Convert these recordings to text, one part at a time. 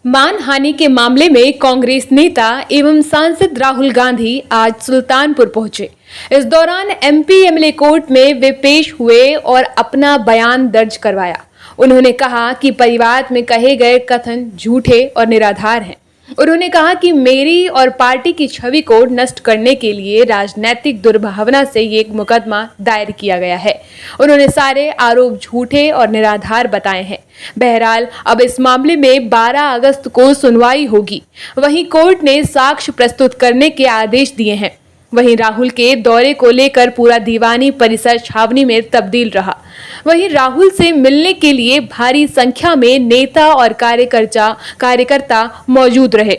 मानहानि के मामले में कांग्रेस नेता एवं सांसद राहुल गांधी आज सुल्तानपुर पहुंचे। इस दौरान एमपी एमएलए कोर्ट में वे पेश हुए और अपना बयान दर्ज करवाया। उन्होंने कहा कि परिवाद में कहे गए कथन झूठे और निराधार हैं। उन्होंने कहा कि मेरी और पार्टी की छवि को नष्ट करने के लिए राजनीतिक दुर्भावना से ये एक मुकदमा दायर किया गया है। उन्होंने सारे आरोप झूठे और निराधार बताए हैं। बहरहाल अब इस मामले में 12 अगस्त को सुनवाई होगी। वहीं कोर्ट ने साक्ष्य प्रस्तुत करने के आदेश दिए हैं। वहीं राहुल के दौरे को लेकर पूरा दीवानी परिसर छावनी में तब्दील रहा। वहीं राहुल से मिलने के लिए भारी संख्या में नेता और कार्यकर्ता मौजूद रहे।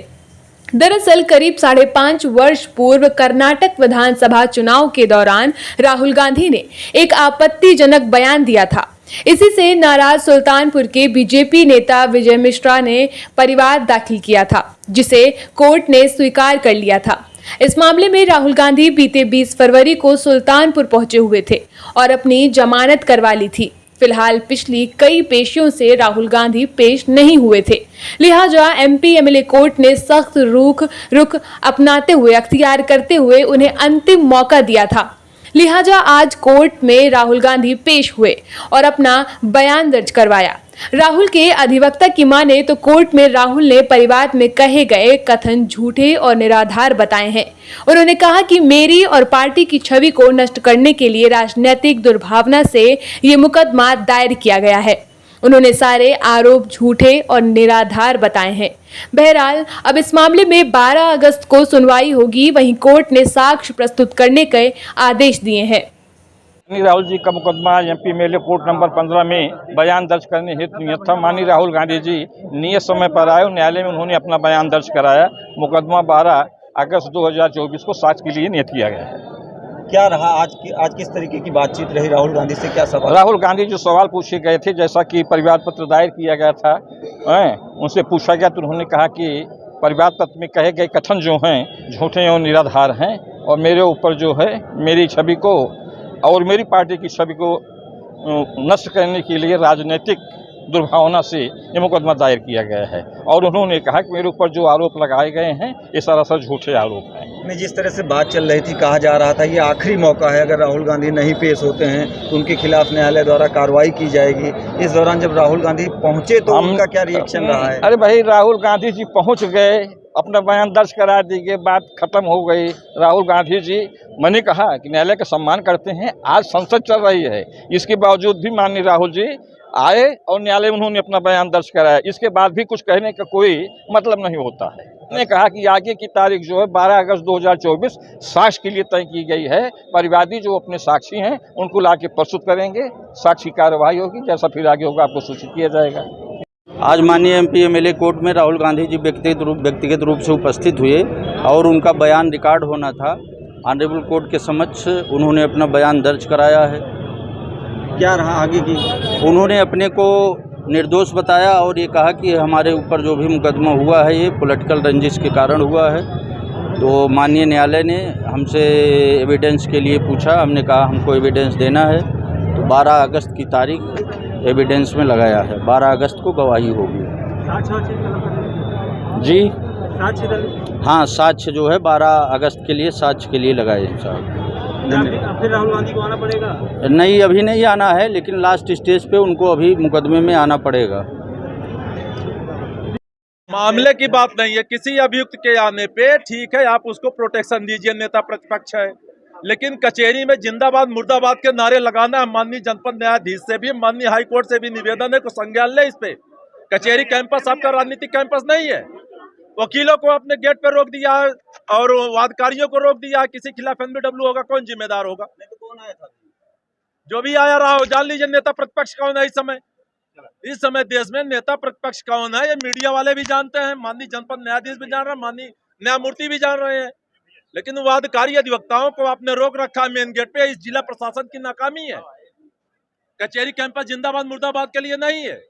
दरअसल करीब 5.5 वर्ष पूर्व कर्नाटक विधानसभा चुनाव के दौरान राहुल गांधी ने एक आपत्तिजनक बयान दिया था। इसी से नाराज सुल्तानपुर के बीजेपी नेता विजय मिश्रा ने परिवाद दाखिल किया था, जिसे कोर्ट ने स्वीकार कर लिया था। इस मामले में राहुल गांधी बीते 20 फरवरी को सुल्तानपुर पहुंचे हुए थे और अपनी जमानत करवा ली थी। फिलहाल पिछली कई पेशियों से राहुल गांधी पेश नहीं हुए थे, लिहाजा एमपी एमएलए कोर्ट ने सख्त रुख अपनाते हुए अख्तियार करते हुए उन्हें अंतिम मौका दिया था। लिहाजा आज कोर्ट में राहुल गांधी पेश हुए और अपना बयान दर्ज करवाया। राहुल के अधिवक्ता की माने तो कोर्ट में राहुल ने परिवाद में कहे गए कथन झूठे और निराधार बताए हैं। उन्होंने कहा कि मेरी और पार्टी की छवि को नष्ट करने के लिए राजनीतिक दुर्भावना से ये मुकदमा दायर किया गया है। उन्होंने सारे आरोप झूठे और निराधार बताए हैं। बहरहाल अब इस मामले में 12 अगस्त को सुनवाई होगी। वहीं कोर्ट ने साक्ष्य प्रस्तुत करने के आदेश दिए हैं। राहुल जी का मुकदमा एमपी एमएलए कोर्ट नंबर 15 में बयान दर्ज करने हेतु नियत था। माननीय राहुल गांधी जी नियत समय पर आए और न्यायालय में उन्होंने अपना बयान दर्ज कराया। मुकदमा 12 अगस्त 2024 को साक्ष्य के लिए नियत किया गया है। क्या रहा आज किस तरीके की बातचीत रही राहुल गांधी से? क्या सवाल? राहुल गांधी जो सवाल पूछे गए थे, जैसा कि परिवाद पत्र दायर किया गया था, उनसे पूछा गया तो उन्होंने कहा कि परिवाद पत्र में कहे गए कथन जो हैं झूठे और निराधार हैं और मेरे ऊपर जो है मेरी छवि को और मेरी पार्टी की छवि को नष्ट करने के लिए राजनीतिक दुर्भावना से ये मुकदमा दायर किया गया है। और उन्होंने कहा कि मेरे ऊपर जो आरोप लगाए गए हैं ये सरासर झूठे आरोप हैं। में जिस तरह से बात चल रही थी, कहा जा रहा था ये आखिरी मौका है, अगर राहुल गांधी नहीं पेश होते हैं तो उनके खिलाफ न्यायालय द्वारा कार्रवाई की जाएगी। इस दौरान जब राहुल गांधी पहुंचे तो उनका क्या रिएक्शन रहा है? अरे भाई, राहुल गांधी जी पहुँच गए, अपना बयान दर्ज करा दीजिए, बात खत्म हो गई। राहुल गांधी जी, मैंने कहा कि न्यायालय का सम्मान करते हैं। आज संसद चल रही है, इसके बावजूद भी माननीय राहुल जी आए और न्यायालय में उन्होंने अपना बयान दर्ज कराया। इसके बाद भी कुछ कहने का कोई मतलब नहीं होता है। उन्होंने कहा कि आगे की तारीख जो है 12 अगस्त 2024 साक्ष्य के लिए तय की गई है। परिवादी जो अपने साक्षी हैं उनको लाके प्रस्तुत करेंगे, साक्ष्य कार्रवाई होगी। जैसा फिर आगे होगा आपको सूचित किया जाएगा। आज माननीय एमपी एमएलए कोर्ट में राहुल गांधी जी व्यक्तिगत रूप से उपस्थित हुए और उनका बयान रिकॉर्ड होना था। ऑनरेबल कोर्ट के समक्ष उन्होंने अपना बयान दर्ज कराया है। क्या रहा आगे की? उन्होंने अपने को निर्दोष बताया और ये कहा कि हमारे ऊपर जो भी मुकदमा हुआ है ये पॉलिटिकल रंजिश के कारण हुआ है। तो माननीय न्यायालय ने हमसे एविडेंस के लिए पूछा, हमने कहा हमको एविडेंस देना है। तो 12 अगस्त की तारीख एविडेंस में लगाया है। 12 अगस्त को गवाही होगी। जी हाँ, साक्ष्य जो है 12 अगस्त के लिए साक्ष्य के लिए लगाए हैं साहब। फिर राहुल गांधी को आना पड़ेगा? नहीं, अभी नहीं आना है, लेकिन लास्ट स्टेज पे उनको अभी मुकदमे में आना पड़ेगा। मामले की बात नहीं है, किसी अभियुक्त के आने पे ठीक है आप उसको प्रोटेक्शन दीजिए, नेता प्रतिपक्ष है, लेकिन कचहरी में जिंदाबाद मुर्दाबाद के नारे लगाना है। माननीय जनपद न्यायाधीश से भी, माननीय हाईकोर्ट से भी निवेदन है, को संज्ञान ले इस पे। कचहरी कैंपस आपका राजनीतिक कैंपस नहीं है। वकीलों को अपने गेट पर रोक दिया है और वादकारियों को रोक दिया है। किसी खिलाफ एनबीडब्ल्यू होगा, कौन जिम्मेदार होगा? नहीं तो कौन आया था? जो भी आया रहा हो, जान लीजिए नेता प्रतिपक्ष कौन है। इस समय देश में नेता प्रतिपक्ष कौन है ये मीडिया वाले भी जानते हैं, माननीय जनपद न्यायाधीश भी जान रहे हैं, माननीय न्यायमूर्ति भी जान रहे हैं। लेकिन वादकारी अधिवक्ताओं को आपने रोक रखा है मेन गेट पे। इस जिला प्रशासन की नाकामी है। कचहरी कैंपस जिंदाबाद मुर्दाबाद के लिए नहीं है।